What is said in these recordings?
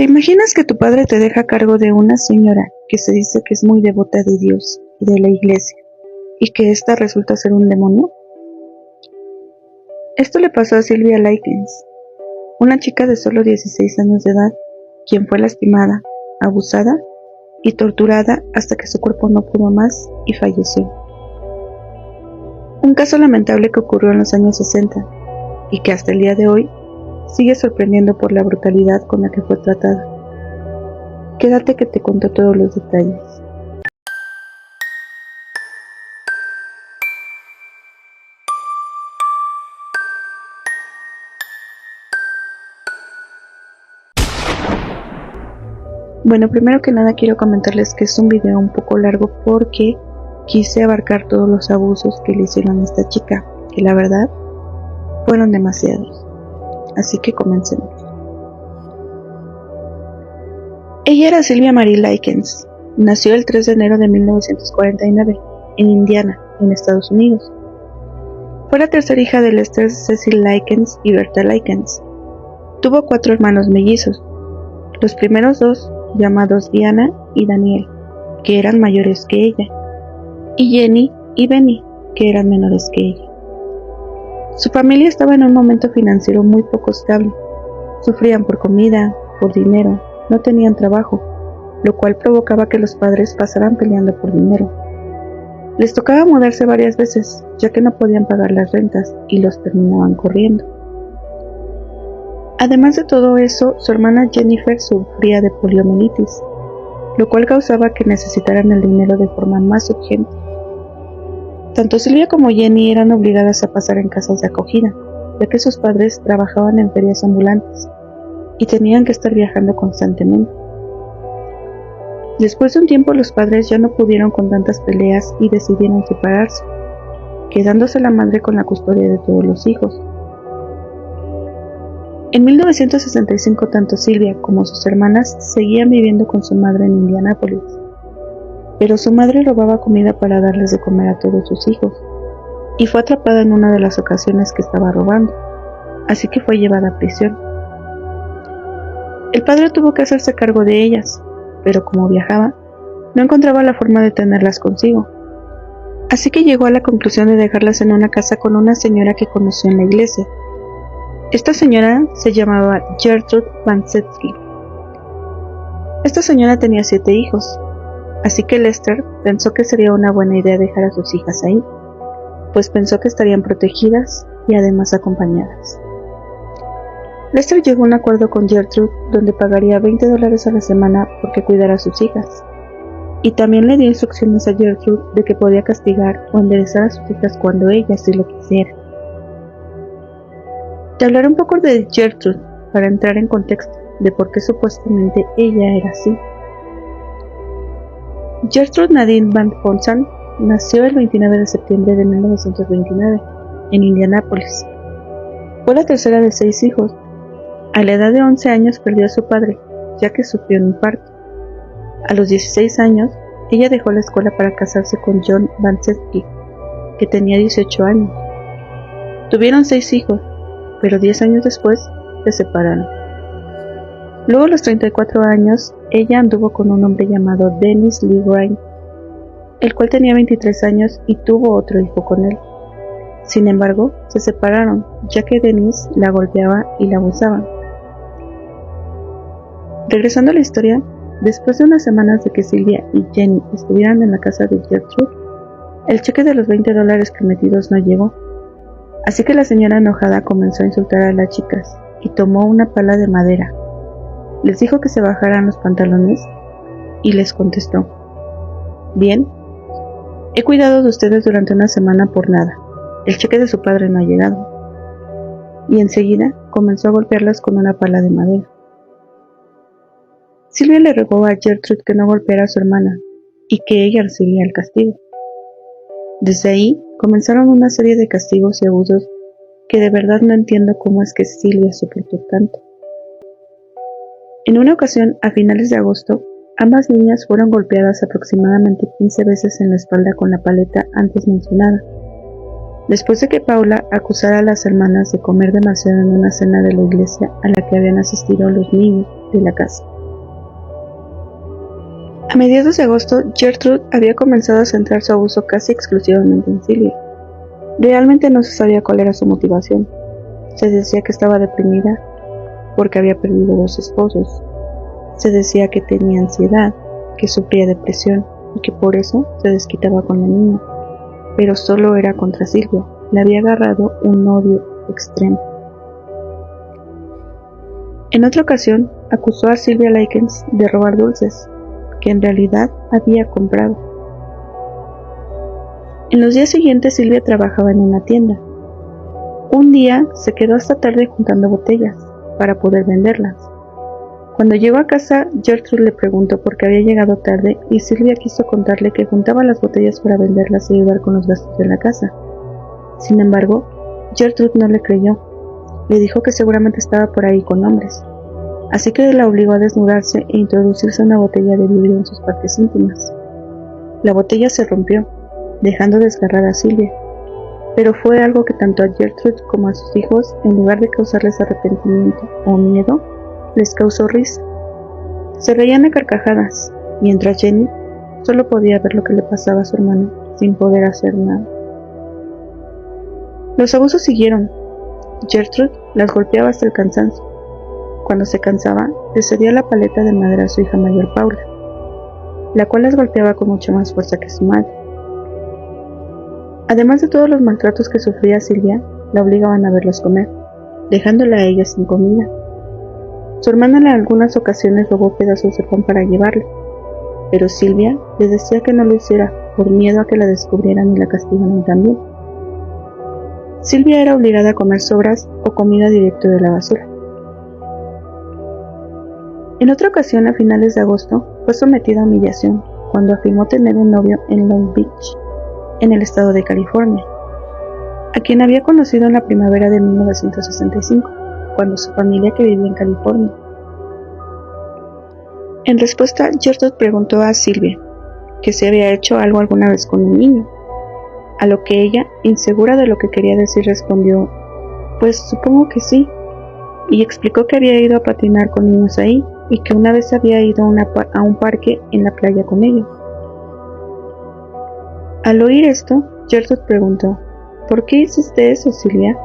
¿Te imaginas que tu padre te deja a cargo de una señora que se dice que es muy devota de Dios y de la iglesia, y que ésta resulta ser un demonio? Esto le pasó a Sylvia Likens, una chica de solo 16 años de edad, quien fue lastimada, abusada y torturada hasta que su cuerpo no pudo más y falleció. Un caso lamentable que ocurrió en los años 60 y que hasta el día de hoy sigue sorprendiendo por la brutalidad con la que fue tratada. Quédate que te cuento todos los detalles. Bueno, primero que nada quiero comentarles que es un video un poco largo porque quise abarcar todos los abusos que le hicieron a esta chica, que la verdad fueron demasiados. Así que comencemos. Ella era Sylvia Marie Likens. Nació el 3 de enero de 1949 en Indiana, en Estados Unidos. Fue la tercera hija de Lester Cecil Likens y Bertha Likens. Tuvo 4 hermanos mellizos. Los primeros 2, llamados Diana y Daniel, que eran mayores que ella, y Jenny y Benny, que eran menores que ella. Su familia estaba en un momento financiero muy poco estable. Sufrían por comida, por dinero, no tenían trabajo, lo cual provocaba que los padres pasaran peleando por dinero. Les tocaba mudarse varias veces, ya que no podían pagar las rentas y los terminaban corriendo. Además de todo eso, su hermana Jennifer sufría de poliomielitis, lo cual causaba que necesitaran el dinero de forma más urgente. Tanto Sylvia como Jenny eran obligadas a pasar en casas de acogida, ya que sus padres trabajaban en ferias ambulantes y tenían que estar viajando constantemente. Después de un tiempo, los padres ya no pudieron con tantas peleas y decidieron separarse, quedándose la madre con la custodia de todos los hijos. En 1965, tanto Sylvia como sus hermanas seguían viviendo con su madre en Indianápolis, pero su madre robaba comida para darles de comer a todos sus hijos, y fue atrapada en una de las ocasiones que estaba robando, así que fue llevada a prisión. El padre tuvo que hacerse cargo de ellas, pero como viajaba, no encontraba la forma de tenerlas consigo, así que llegó a la conclusión de dejarlas en una casa con una señora que conoció en la iglesia. Esta señora se llamaba Gertrude Vansetsky. Esta señora tenía 7 hijos, así que Lester pensó que sería una buena idea dejar a sus hijas ahí, pues pensó que estarían protegidas y además acompañadas. Lester llegó a un acuerdo con Gertrude donde pagaría $20 a la semana porque cuidara a sus hijas, y también le dio instrucciones a Gertrude de que podía castigar o enderezar a sus hijas cuando ella sí lo quisiera. Te hablaré un poco de Gertrude para entrar en contexto de por qué supuestamente ella era así. Gertrude Nadine Van Fonsan nació el 29 de septiembre de 1929 en Indianápolis. Fue la tercera de 6 hijos. A la edad de 11 años perdió a su padre, ya que sufrió un infarto. A los 16 años, ella dejó la escuela para casarse con John Vansetsky, que tenía 18 años. Tuvieron 6 hijos, pero 10 años después se separaron. Luego, a los 34 años, ella anduvo con un hombre llamado Dennis Lee Grine, el cual tenía 23 años y tuvo otro hijo con él. Sin embargo, se separaron, ya que Dennis la golpeaba y la abusaba. Regresando a la historia, después de unas semanas de que Sylvia y Jenny estuvieran en la casa de Gertrude, el cheque de los $20 prometidos no llegó. Así que la señora enojada comenzó a insultar a las chicas y tomó una pala de madera. Les dijo que se bajaran los pantalones y les contestó: «Bien, he cuidado de ustedes durante una semana por nada. El cheque de su padre no ha llegado». Y enseguida comenzó a golpearlas con una pala de madera. Sylvia le rogó a Gertrude que no golpeara a su hermana y que ella recibiría el castigo. Desde ahí comenzaron una serie de castigos y abusos que de verdad no entiendo cómo es que Sylvia soportó tanto. En una ocasión, a finales de agosto, ambas niñas fueron golpeadas aproximadamente 15 veces en la espalda con la paleta antes mencionada, después de que Paula acusara a las hermanas de comer demasiado en una cena de la iglesia a la que habían asistido los niños de la casa. A mediados de agosto, Gertrude había comenzado a centrar su abuso casi exclusivamente en Sylvia. Realmente no se sabía cuál era su motivación. Se decía que estaba deprimida porque había perdido 2 esposos. Se decía que tenía ansiedad, que sufría depresión y que por eso se desquitaba con la niña. Pero solo era contra Sylvia. Le había agarrado un odio extremo. En otra ocasión, acusó a Sylvia Likens de robar dulces, que en realidad había comprado. En los días siguientes, Sylvia trabajaba en una tienda. Un día se quedó hasta tarde juntando botellas para poder venderlas. Cuando llegó a casa, Gertrude le preguntó por qué había llegado tarde y Sylvia quiso contarle que juntaba las botellas para venderlas y ayudar con los gastos de la casa. Sin embargo, Gertrude no le creyó. Le dijo que seguramente estaba por ahí con hombres. Así que la obligó a desnudarse e introducirse una botella de vidrio en sus partes íntimas. La botella se rompió, dejando desgarrada a Sylvia. Pero fue algo que tanto a Gertrude como a sus hijos, en lugar de causarles arrepentimiento o miedo, les causó risa. Se reían a carcajadas, mientras Jenny solo podía ver lo que le pasaba a su hermano, sin poder hacer nada. Los abusos siguieron. Gertrude las golpeaba hasta el cansancio. Cuando se cansaba, le cedía la paleta de madera a su hija mayor Paula, la cual las golpeaba con mucha más fuerza que su madre. Además de todos los maltratos que sufría Sylvia, la obligaban a verlos comer, dejándola a ella sin comida. Su hermana en algunas ocasiones robó pedazos de pan para llevarle, pero Sylvia le decía que no lo hiciera por miedo a que la descubrieran y la castigaran también. Sylvia era obligada a comer sobras o comida directo de la basura. En otra ocasión, a finales de agosto, fue sometida a humillación cuando afirmó tener un novio en Long Beach, en el estado de California, a quien había conocido en la primavera de 1965, cuando su familia que vivía en California. En respuesta, Gertrude preguntó a Sylvia que si había hecho algo alguna vez con un niño, a lo que ella, insegura de lo que quería decir, respondió: "Pues supongo que sí", y explicó que había ido a patinar con niños ahí y que una vez había ido a un parque en la playa con ellos. Al oír esto, Gertrude preguntó: "¿Por qué hiciste eso, Sylvia?"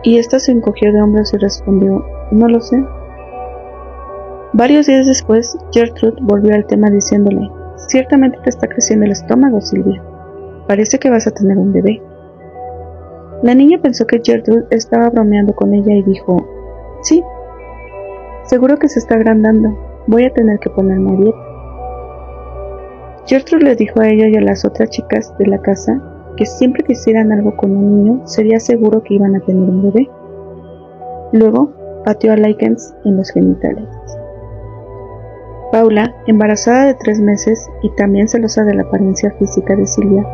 Y esta se encogió de hombros y respondió: "No lo sé". Varios días después, Gertrude volvió al tema diciéndole: "Ciertamente te está creciendo el estómago, Sylvia. Parece que vas a tener un bebé". La niña pensó que Gertrude estaba bromeando con ella y dijo: "Sí, seguro que se está agrandando. Voy a tener que ponerme a dieta". Gertrude le dijo a ella y a las otras chicas de la casa que siempre que hicieran algo con un niño, sería seguro que iban a tener un bebé. Luego, pateó a Likens en los genitales. Paula, embarazada de 3 meses y también celosa de la apariencia física de Sylvia,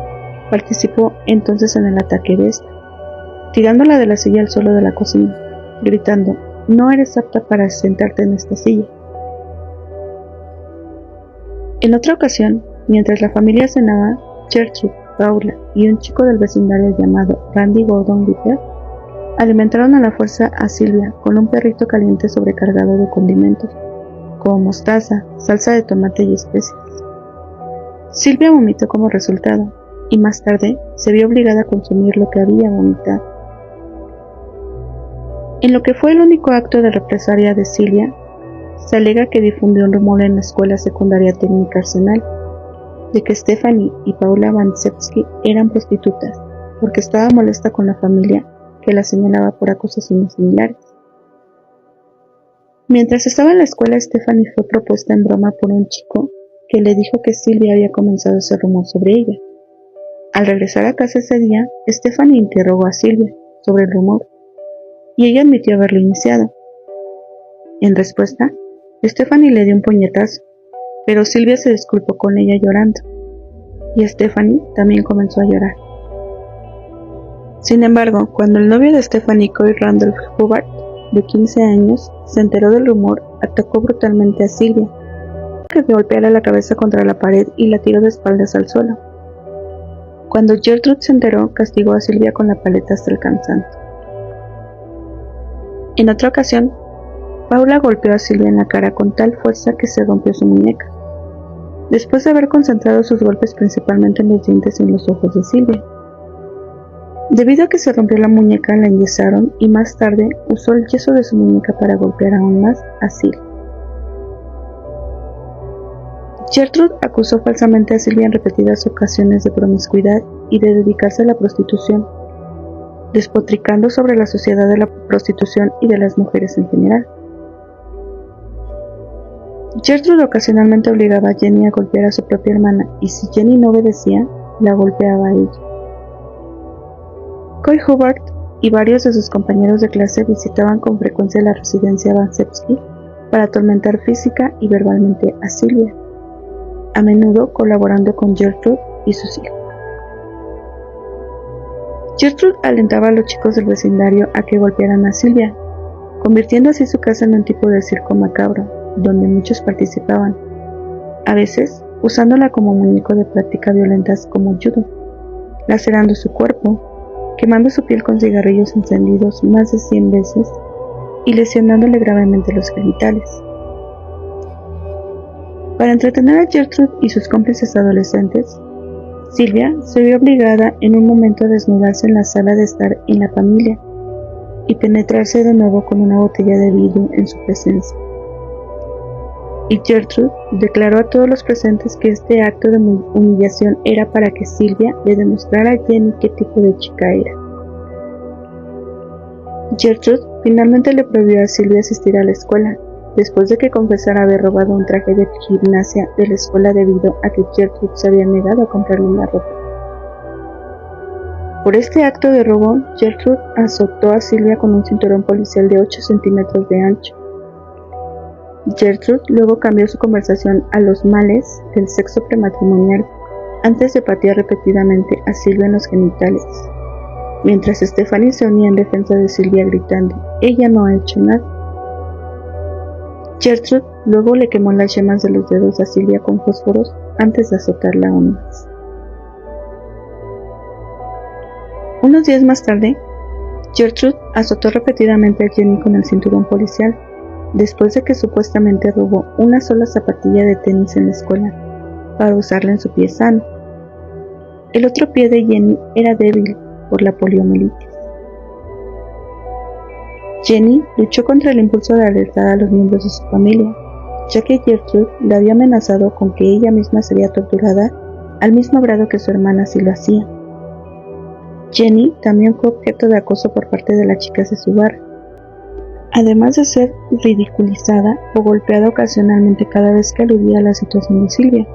participó entonces en el ataque de esta, tirándola de la silla al suelo de la cocina, gritando: "No eres apta para sentarte en esta silla". En otra ocasión, mientras la familia cenaba, Gertrude, Paula y un chico del vecindario llamado Randy Gordon Whittaker alimentaron a la fuerza a Sylvia con un perrito caliente sobrecargado de condimentos, como mostaza, salsa de tomate y especias. Sylvia vomitó como resultado, y más tarde se vio obligada a consumir lo que había vomitado. En lo que fue el único acto de represalia de Sylvia, se alega que difundió un rumor en la escuela secundaria técnica Arsenal de que Stephanie y Paula Vansevsky eran prostitutas, porque estaba molesta con la familia que la señalaba por acusaciones similares. Mientras estaba en la escuela, Stephanie fue propuesta en broma por un chico que le dijo que Sylvia había comenzado ese rumor sobre ella. Al regresar a casa ese día, Stephanie interrogó a Sylvia sobre el rumor, y ella admitió haberlo iniciado. En respuesta, Stephanie le dio un puñetazo, pero Sylvia se disculpó con ella llorando, y Stephanie también comenzó a llorar. Sin embargo, cuando el novio de Stephanie, Coy Randolph Hubbard, de 15 años, se enteró del rumor, atacó brutalmente a Sylvia, que golpeara la cabeza contra la pared y la tiró de espaldas al suelo. Cuando Gertrude se enteró, castigó a Sylvia con la paleta hasta el cansancio. En otra ocasión, Paula golpeó a Sylvia en la cara con tal fuerza que se rompió su muñeca. después de haber concentrado sus golpes principalmente en los dientes y en los ojos de Sylvia. Debido a que se rompió la muñeca, la enyesaron y más tarde usó el yeso de su muñeca para golpear aún más a Sylvia. Gertrude acusó falsamente a Sylvia en repetidas ocasiones de promiscuidad y de dedicarse a la prostitución, despotricando sobre la sociedad de la prostitución y de las mujeres en general. Gertrude ocasionalmente obligaba a Jenny a golpear a su propia hermana y si Jenny no obedecía, la golpeaba a ella. Coy Hubbard y varios de sus compañeros de clase visitaban con frecuencia la residencia Vansepsky para atormentar física y verbalmente a Sylvia, a menudo colaborando con Gertrude y sus hijos. Gertrude alentaba a los chicos del vecindario a que golpearan a Sylvia, convirtiendo así su casa en un tipo de circo macabro, donde muchos participaban, a veces usándola como muñeco de prácticas violentas como judo, lacerando su cuerpo, quemando su piel con cigarrillos encendidos más de 100 veces y lesionándole gravemente los genitales. Para entretener a Gertrude y sus cómplices adolescentes, Sylvia se vio obligada en un momento a desnudarse en la sala de estar en la familia y penetrarse de nuevo con una botella de vidrio en su presencia. Y Gertrude declaró a todos los presentes que este acto de humillación era para que Sylvia le demostrara a Jenny qué tipo de chica era. Gertrude finalmente le prohibió a Sylvia asistir a la escuela, después de que confesara haber robado un traje de gimnasia de la escuela debido a que Gertrude se había negado a comprarle la ropa. Por este acto de robo, Gertrude azotó a Sylvia con un cinturón policial de 8 centímetros de ancho. Gertrude luego cambió su conversación a los males del sexo prematrimonial antes de patear repetidamente a Sylvia en los genitales, mientras Stephanie se unía en defensa de Sylvia gritando: «Ella no ha hecho nada». Gertrude luego le quemó las yemas de los dedos a Sylvia con fósforos antes de azotarla aún más. Unos días más tarde, Gertrude azotó repetidamente a Jenny con el cinturón policial, después de que supuestamente robó una sola zapatilla de tenis en la escuela para usarla en su pie sano. El otro pie de Jenny era débil por la poliomielitis. Jenny luchó contra el impulso de alertar a los miembros de su familia, ya que Gertrude le había amenazado con que ella misma sería torturada al mismo grado que su hermana sí lo hacía. Jenny también fue objeto de acoso por parte de las chicas de su barrio, además de ser ridiculizada o golpeada ocasionalmente cada vez que aludía a la situación de Sylvia.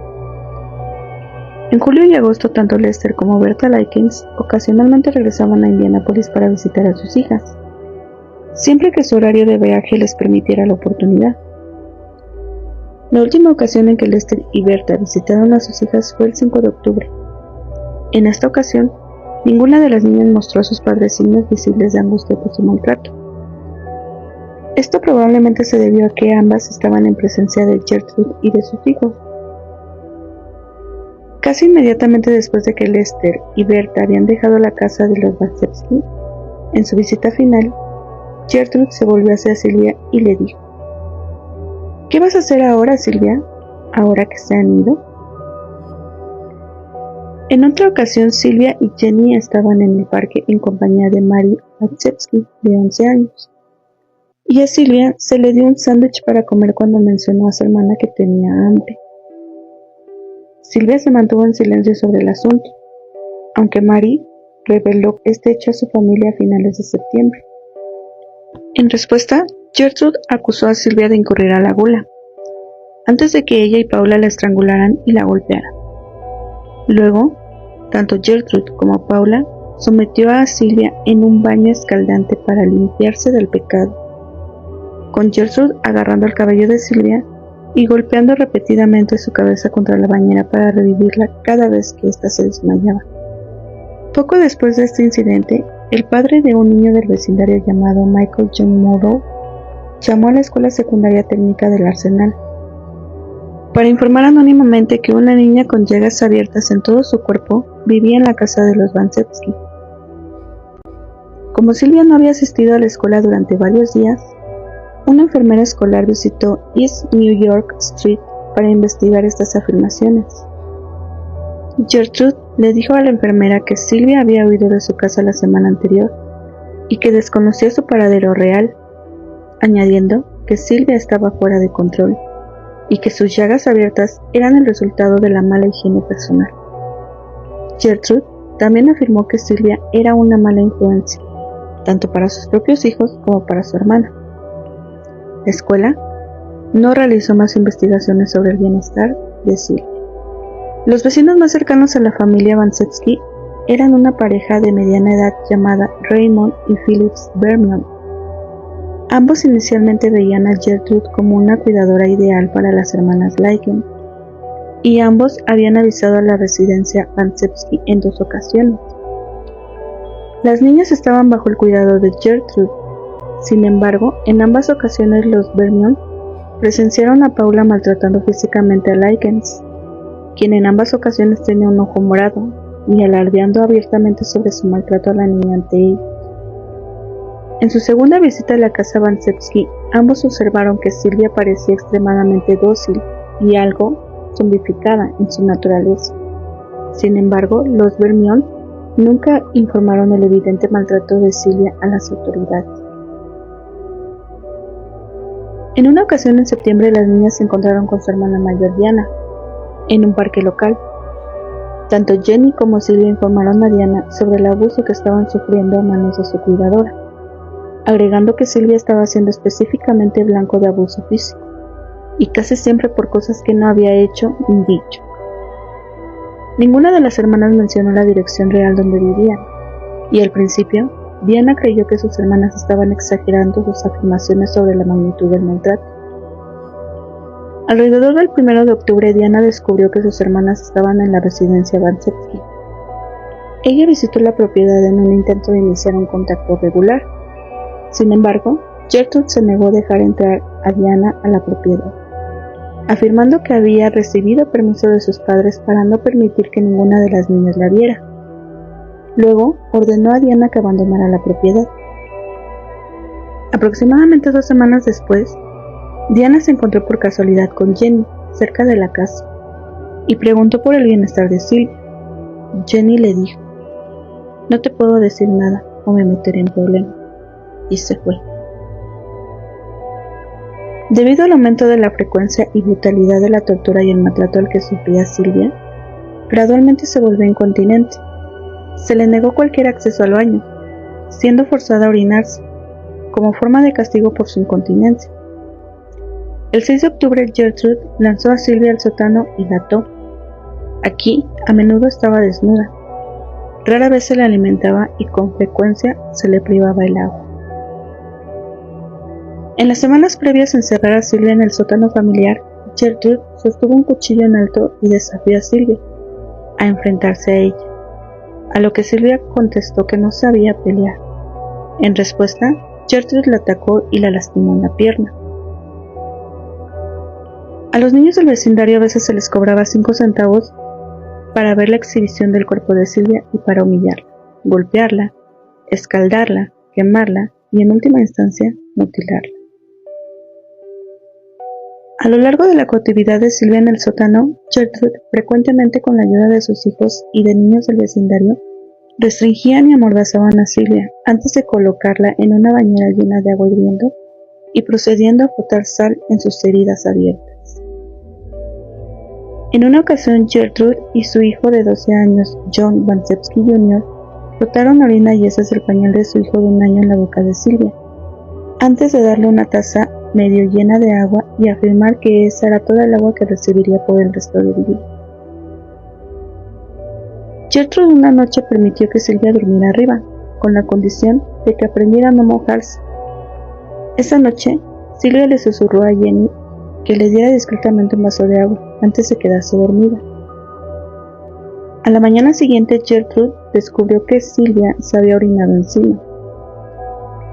En julio y agosto, tanto Lester como Berta Likens ocasionalmente regresaban a Indianápolis para visitar a sus hijas, siempre que su horario de viaje les permitiera la oportunidad. La última ocasión en que Lester y Berta visitaron a sus hijas fue el 5 de octubre. En esta ocasión, ninguna de las niñas mostró a sus padres signos visibles de angustia por su maltrato. Esto probablemente se debió a que ambas estaban en presencia de Gertrude y de sus hijos. Casi inmediatamente después de que Lester y Berta habían dejado la casa de los Vansepsky, en su visita final, Gertrude se volvió hacia Sylvia y le dijo: «¿Qué vas a hacer ahora, Sylvia? ¿Ahora que se han ido?». En otra ocasión, Sylvia y Jenny estaban en el parque en compañía de Mary Vansepsky, de 11 años. Y a Sylvia se le dio un sándwich para comer cuando mencionó a su hermana que tenía hambre. Sylvia se mantuvo en silencio sobre el asunto, aunque Mary reveló este hecho a su familia a finales de septiembre. En respuesta, Gertrude acusó a Sylvia de incurrir a la gula, antes de que ella y Paula la estrangularan y la golpearan. Luego, tanto Gertrude como Paula sometió a Sylvia en un baño escaldante para limpiarse del pecado, con Gertrude agarrando el cabello de Sylvia y golpeando repetidamente su cabeza contra la bañera para revivirla cada vez que ésta se desmayaba. Poco después de este incidente, el padre de un niño del vecindario llamado Michael John Morrow llamó a la escuela secundaria técnica del Arsenal para informar anónimamente que una niña con llagas abiertas en todo su cuerpo vivía en la casa de los Vansepsky. Como Sylvia no había asistido a la escuela durante varios días, una enfermera escolar visitó East New York Street para investigar estas afirmaciones. Gertrude le dijo a la enfermera que Sylvia había huido de su casa la semana anterior y que desconocía su paradero real, añadiendo que Sylvia estaba fuera de control y que sus llagas abiertas eran el resultado de la mala higiene personal. Gertrude también afirmó que Sylvia era una mala influencia, tanto para sus propios hijos como para su hermana. La escuela no realizó más investigaciones sobre el bienestar de Sylvia. Los vecinos más cercanos a la familia Vansepsky eran una pareja de mediana edad llamada Raymond y Phyllis Bermion. Ambos inicialmente veían a Gertrude como una cuidadora ideal para las hermanas Lyken, y ambos habían avisado a la residencia Vansepsky en 2 ocasiones. Las niñas estaban bajo el cuidado de Gertrude. Sin embargo, en ambas ocasiones los Bermion presenciaron a Paula maltratando físicamente a Lykens, quien en ambas ocasiones tenía un ojo morado, y alardeando abiertamente sobre su maltrato a la niña ante ellos. En su segunda visita a la casa Vansepsky, ambos observaron que Sylvia parecía extremadamente dócil y algo zombificada en su naturaleza. Sin embargo, los Bermion nunca informaron el evidente maltrato de Sylvia a las autoridades. En una ocasión en septiembre, las niñas se encontraron con su hermana mayor Diana en un parque local. Tanto Jenny como Sylvia informaron a Diana sobre el abuso que estaban sufriendo a manos de su cuidadora, agregando que Sylvia estaba siendo específicamente blanco de abuso físico, y casi siempre por cosas que no había hecho ni dicho. Ninguna de las hermanas mencionó la dirección real donde vivían, y al principio, Diana creyó que sus hermanas estaban exagerando sus afirmaciones sobre la magnitud del maltrato. Alrededor del 1 de octubre, Diana descubrió que sus hermanas estaban en la residencia Vansepsky. Ella visitó la propiedad en un intento de iniciar un contacto regular. Sin embargo, Gertrude se negó a dejar entrar a Diana a la propiedad, afirmando que había recibido permiso de sus padres para no permitir que ninguna de las niñas la viera. Luego, ordenó a Diana que abandonara la propiedad. Aproximadamente 2 semanas después, Diana se encontró por casualidad con Jenny cerca de la casa y preguntó por el bienestar de Sylvia. Jenny le dijo: "No te puedo decir nada o me meteré en problemas", y se fue. Debido al aumento de la frecuencia y brutalidad de la tortura y el maltrato al que sufría Sylvia, gradualmente se volvió incontinente. Se le negó cualquier acceso al baño, siendo forzada a orinarse, como forma de castigo por su incontinencia. El 6 de octubre, Gertrude lanzó a Sylvia al sótano y la ató. Aquí, a menudo estaba desnuda. Rara vez se le alimentaba y con frecuencia se le privaba el agua. En las semanas previas a encerrar a Sylvia en el sótano familiar, Gertrude sostuvo un cuchillo en alto y desafió a Sylvia a enfrentarse a ella, a lo que Sylvia contestó que no sabía pelear. En respuesta, Gertrude la atacó y la lastimó en la pierna. A los niños del vecindario a veces se les cobraba 5 centavos para ver la exhibición del cuerpo de Sylvia y para humillarla, golpearla, escaldarla, quemarla y en última instancia mutilarla. A lo largo de la cautividad de Sylvia en el sótano, Gertrude, frecuentemente con la ayuda de sus hijos y de niños del vecindario, restringían y amordazaban a Sylvia antes de colocarla en una bañera llena de agua hirviendo y procediendo a frotar sal en sus heridas abiertas. En una ocasión, Gertrude y su hijo de 12 años, John Vansepsky Jr., frotaron orina y heces del pañal de su hijo de 1 año en la boca de Sylvia, antes de darle una taza medio llena de agua y afirmar que esa era toda el agua que recibiría por el resto del día. Gertrude una noche permitió que Sylvia durmiera arriba, con la condición de que aprendiera a no mojarse. Esa noche, Sylvia le susurró a Jenny que le diera discretamente un vaso de agua antes de quedarse dormida. A la mañana siguiente, Gertrude descubrió que Sylvia se había orinado encima.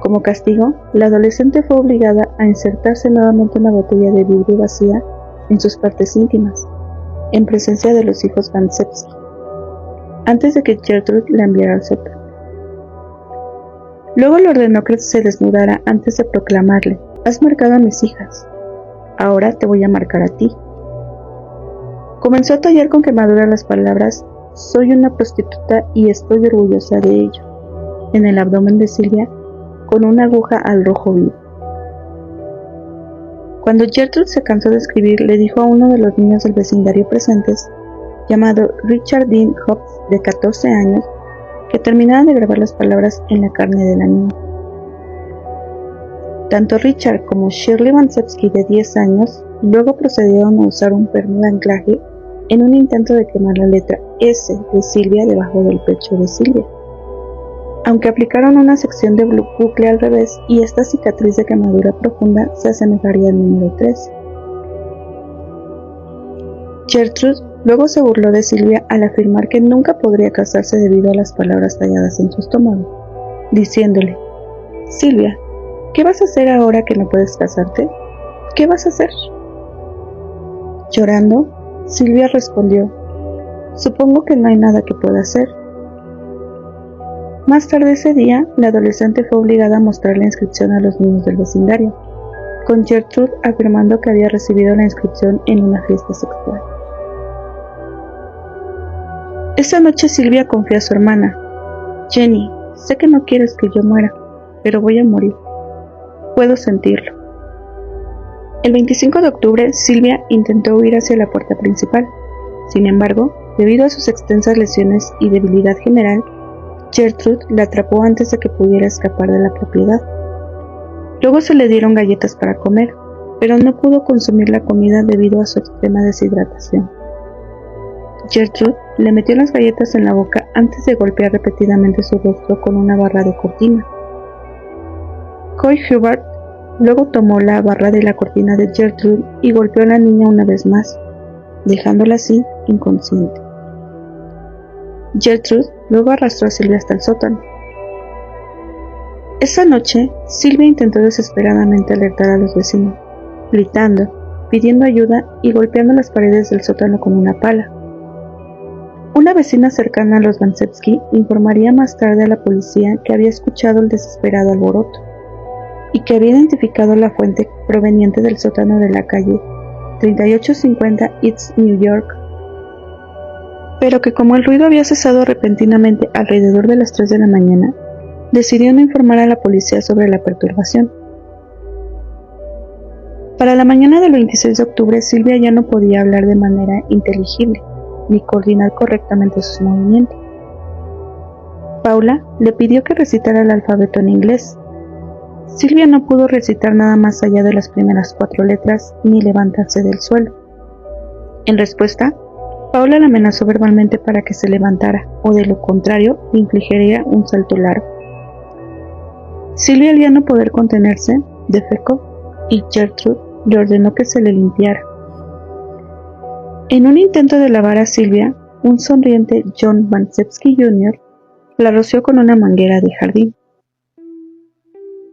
Como castigo, la adolescente fue obligada a insertarse nuevamente una botella de vidrio vacía en sus partes íntimas, en presencia de los hijos Vansepsky, antes de que Gertrude la enviara al sótano. Luego le ordenó que se desnudara antes de proclamarle: "Has marcado a mis hijas, ahora te voy a marcar a ti", Comenzó a tallar con quemadura las palabras "soy una prostituta y estoy orgullosa de ello" en el abdomen de Sylvia con una aguja al rojo vivo. Cuando Gertrude se cansó de escribir, le dijo a uno de los niños del vecindario presentes, llamado Richard Dean Hobbs, de 14 años, que terminara de grabar las palabras en la carne de la niña. Tanto Richard como Shirley Vansepsky, de 10 años, luego procedieron a usar un perno de anclaje en un intento de quemar la letra S de Sylvia debajo del pecho de Sylvia, aunque aplicaron una sección de bucle al revés y esta cicatriz de quemadura profunda se asemejaría al número 3. Gertrude luego se burló de Sylvia al afirmar que nunca podría casarse debido a las palabras talladas en su estómago, diciéndole: "Sylvia, ¿qué vas a hacer ahora que no puedes casarte? ¿Qué vas a hacer?". Llorando, Sylvia respondió: "Supongo que no hay nada que pueda hacer". Más tarde ese día, la adolescente fue obligada a mostrar la inscripción a los niños del vecindario, con Gertrude afirmando que había recibido la inscripción en una fiesta sexual. Esa noche Sylvia confió a su hermana: "Jenny, sé que no quieres que yo muera, pero voy a morir. Puedo sentirlo". El 25 de octubre, Sylvia intentó huir hacia la puerta principal. Sin embargo, debido a sus extensas lesiones y debilidad general, Gertrude la atrapó antes de que pudiera escapar de la propiedad. Luego se le dieron galletas para comer, pero no pudo consumir la comida debido a su extrema deshidratación. Gertrude le metió las galletas en la boca antes de golpear repetidamente su rostro con una barra de cortina. Coy Hubbard luego tomó la barra de la cortina de Gertrude y golpeó a la niña una vez más, dejándola así inconsciente. Gertrude luego arrastró a Sylvia hasta el sótano. Esa noche, Sylvia intentó desesperadamente alertar a los vecinos, gritando, pidiendo ayuda y golpeando las paredes del sótano con una pala. Una vecina cercana a los Vansepsky informaría más tarde a la policía que había escuchado el desesperado alboroto y que había identificado la fuente proveniente del sótano de la calle 3850 East New York, pero que como el ruido había cesado repentinamente alrededor de las 3 de la mañana, decidió no informar a la policía sobre la perturbación. Para la mañana del 26 de octubre, Sylvia ya no podía hablar de manera inteligible, ni coordinar correctamente sus movimientos. Paula le pidió que recitara el alfabeto en inglés. Sylvia no pudo recitar nada más allá de las primeras 4 letras, ni levantarse del suelo. En respuesta, Paula la amenazó verbalmente para que se levantara, o de lo contrario, le infligiría un salto largo. Sylvia, al ya no poder contenerse, defecó, y Gertrude le ordenó que se le limpiara. En un intento de lavar a Sylvia, un sonriente John Vansepsky Jr. la roció con una manguera de jardín.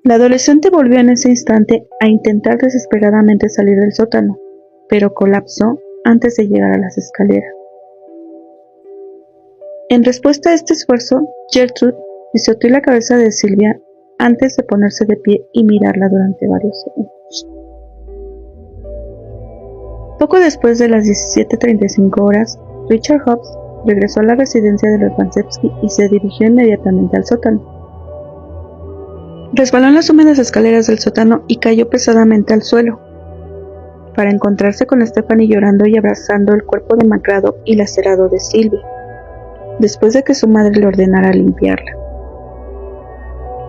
La adolescente volvió en ese instante a intentar desesperadamente salir del sótano, pero colapsó antes de llegar a las escaleras. En respuesta a este esfuerzo, Gertrude pisoteó la cabeza de Sylvia antes de ponerse de pie y mirarla durante varios segundos. Poco después de las 17:35 horas, Richard Hobbs regresó a la residencia de los Vansepsky y se dirigió inmediatamente al sótano. Resbaló en las húmedas escaleras del sótano y cayó pesadamente al suelo, para encontrarse con Stephanie llorando y abrazando el cuerpo demacrado y lacerado de Sylvia, después de que su madre le ordenara limpiarla.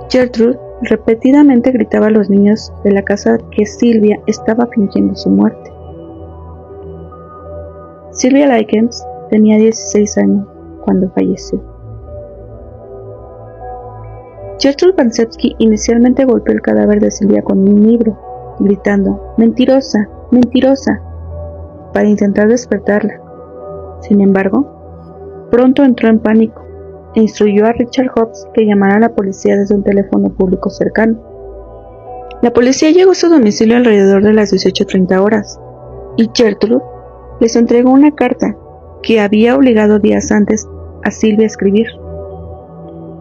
Gertrude repetidamente gritaba a los niños de la casa que Sylvia estaba fingiendo su muerte. Sylvia Likens tenía 16 años cuando falleció. Gertrude Vansepsky inicialmente golpeó el cadáver de Sylvia con un libro, gritando "¡Mentirosa! ¡Mentirosa!", para intentar despertarla. Sin embargo, pronto entró en pánico e instruyó a Richard Hobbs que llamara a la policía desde un teléfono público cercano. La policía llegó a su domicilio alrededor de las 18:30 horas, y Gertrude les entregó una carta que había obligado días antes a Sylvia a escribir.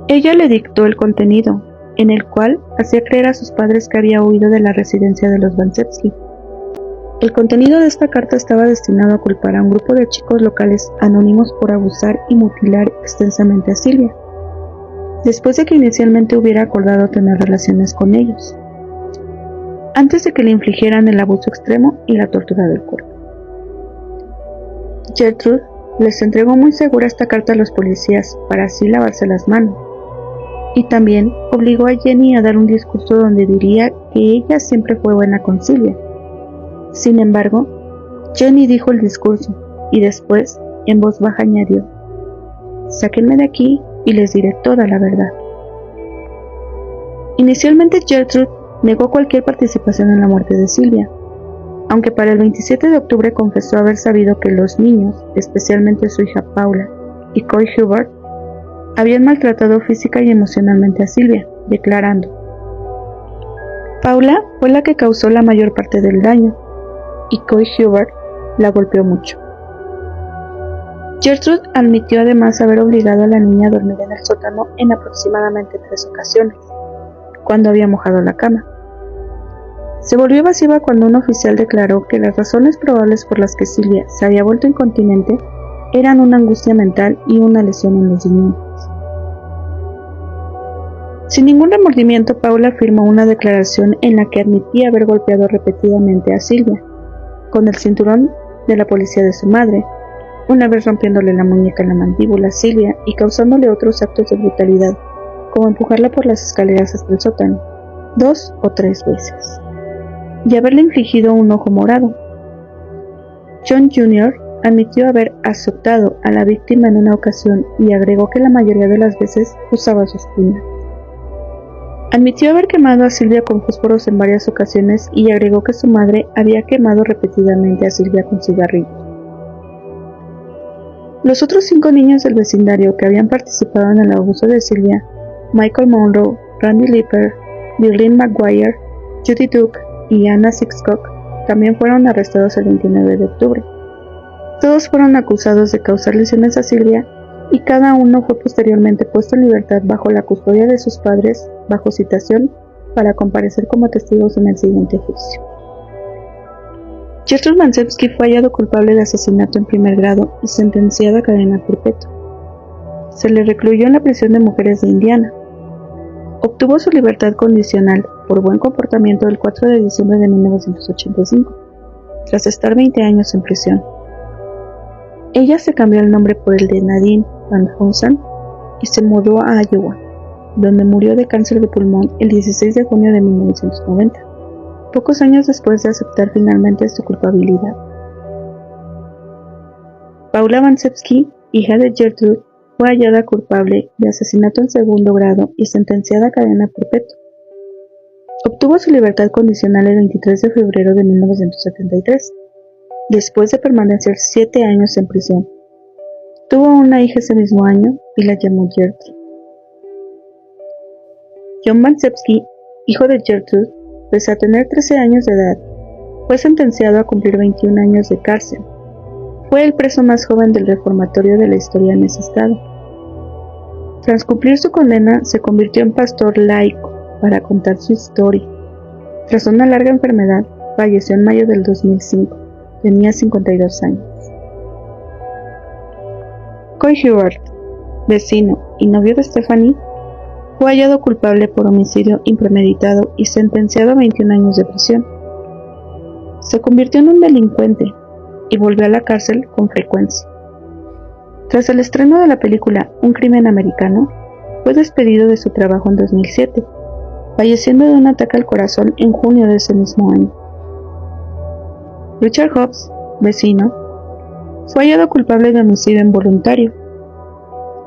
Ella le dictó el contenido, en el cual hacía creer a sus padres que había huido de la residencia de los Vansepsky. El contenido de esta carta estaba destinado a culpar a un grupo de chicos locales anónimos por abusar y mutilar extensamente a Sylvia, después de que inicialmente hubiera acordado tener relaciones con ellos, antes de que le infligieran el abuso extremo y la tortura del cuerpo. Gertrude les entregó muy segura esta carta a los policías para así lavarse las manos, y también obligó a Jenny a dar un discurso donde diría que ella siempre fue buena con Sylvia. Sin embargo, Jenny dijo el discurso y después, en voz baja, añadió: «Sáquenme de aquí y les diré toda la verdad». Inicialmente Gertrude negó cualquier participación en la muerte de Sylvia, aunque para el 27 de octubre confesó haber sabido que los niños, especialmente su hija Paula y Coy Hubbard, habían maltratado física y emocionalmente a Sylvia, declarando: «Paula fue la que causó la mayor parte del daño, y Coy Hubbard la golpeó mucho». Gertrude admitió además haber obligado a la niña a dormir en el sótano en aproximadamente 3 ocasiones, cuando había mojado la cama. Se volvió evasiva cuando un oficial declaró que las razones probables por las que Sylvia se había vuelto incontinente eran una angustia mental y una lesión en los riñones. Sin ningún remordimiento, Paula firmó una declaración en la que admitía haber golpeado repetidamente a Sylvia con el cinturón de la policía de su madre, una vez rompiéndole la muñeca en la mandíbula a Sylvia y causándole otros actos de brutalidad, como empujarla por las escaleras hasta el sótano, 2 o 3 veces, y haberle infligido un ojo morado. John Jr. admitió haber azotado a la víctima en una ocasión y agregó que la mayoría de las veces usaba sus puños. Admitió haber quemado a Sylvia con fósforos en varias ocasiones y agregó que su madre había quemado repetidamente a Sylvia con cigarrillos. Los otros 5 niños del vecindario que habían participado en el abuso de Sylvia, Michael Monroe, Randy Lipper, Darlene McGuire, Judy Duke y Anna Sixcock, también fueron arrestados el 29 de octubre. Todos fueron acusados de causar lesiones a Sylvia y cada uno fue posteriormente puesto en libertad bajo la custodia de sus padres, bajo citación, para comparecer como testigos en el siguiente juicio. Gertrude Mansewski fue hallado culpable de asesinato en primer grado y sentenciada a cadena perpetua. Se le recluyó en la prisión de mujeres de Indiana. Obtuvo su libertad condicional por buen comportamiento el 4 de diciembre de 1985, tras estar 20 años en prisión. Ella se cambió el nombre por el de Nadine Van Houten y se mudó a Iowa, donde murió de cáncer de pulmón el 16 de junio de 1990, pocos años después de aceptar finalmente su culpabilidad. Paula Mansewski, hija de Gertrude, fue hallada culpable de asesinato en segundo grado y sentenciada a cadena perpetua. Obtuvo su libertad condicional el 23 de febrero de 1973, después de permanecer 7 años en prisión. Tuvo una hija ese mismo año y la llamó Gertrude. John Mansewski, hijo de Gertrude, pese a tener 13 años de edad, fue sentenciado a cumplir 21 años de cárcel. Fue el preso más joven del reformatorio de la historia en ese estado. Tras cumplir su condena, se convirtió en pastor laico para contar su historia. Tras una larga enfermedad, falleció en mayo del 2005. Tenía 52 años. Coy Hubbard, vecino y novio de Stephanie, fue hallado culpable por homicidio impremeditado y sentenciado a 21 años de prisión. Se convirtió en un delincuente y volvió a la cárcel con frecuencia. Tras el estreno de la película Un crimen americano, fue despedido de su trabajo en 2007, falleciendo de un ataque al corazón en junio de ese mismo año. Richard Hobbs, vecino, fue hallado culpable de homicidio involuntario,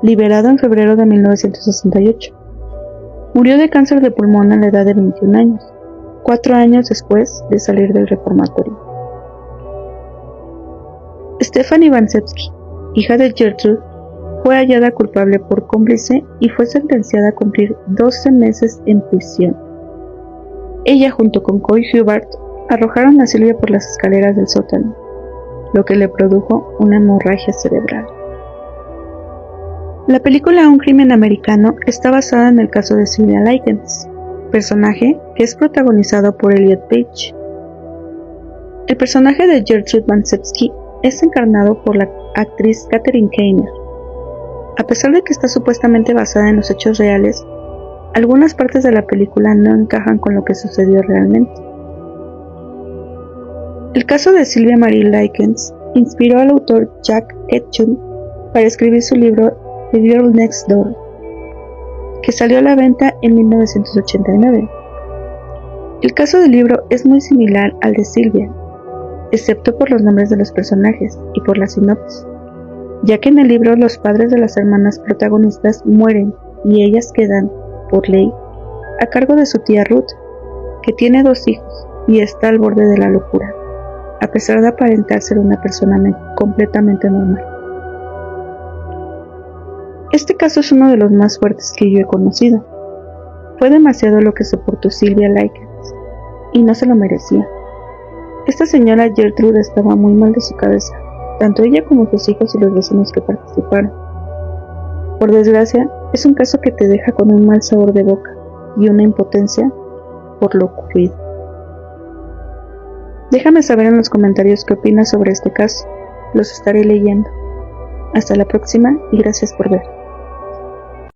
liberado en febrero de 1968. Murió de cáncer de pulmón a la edad de 21 años, 4 años después de salir del reformatorio. Stephanie Mansewski, hija de Gertrude, fue hallada culpable por cómplice y fue sentenciada a cumplir 12 meses en prisión. Ella, junto con Coy Hubbard, arrojaron a Sylvia por las escaleras del sótano, lo que le produjo una hemorragia cerebral. La película Un crimen americano está basada en el caso de Sylvia Likens, personaje que es protagonizado por Elliot Page. El personaje de Gertrude Mansevsky es encarnado por la actriz Catherine Keener. A pesar de que está supuestamente basada en los hechos reales, algunas partes de la película no encajan con lo que sucedió realmente. El caso de Sylvia Marie Likens inspiró al autor Jack Ketchum para escribir su libro The Girl Next Door, que salió a la venta en 1989. El caso del libro es muy similar al de Sylvia, excepto por los nombres de los personajes y por la sinopsis, ya que en el libro los padres de las hermanas protagonistas mueren y ellas quedan, por ley, a cargo de su tía Ruth, que tiene 2 hijos y está al borde de la locura, a pesar de aparentar ser una persona completamente normal. Este caso es uno de los más fuertes que yo he conocido. Fue demasiado lo que soportó Sylvia Likens, y no se lo merecía. Esta señora Gertrude estaba muy mal de su cabeza, tanto ella como sus hijos y los vecinos que participaron. Por desgracia, es un caso que te deja con un mal sabor de boca y una impotencia por lo ocurrido. Déjame saber en los comentarios qué opinas sobre este caso. Los estaré leyendo. Hasta la próxima y gracias por ver.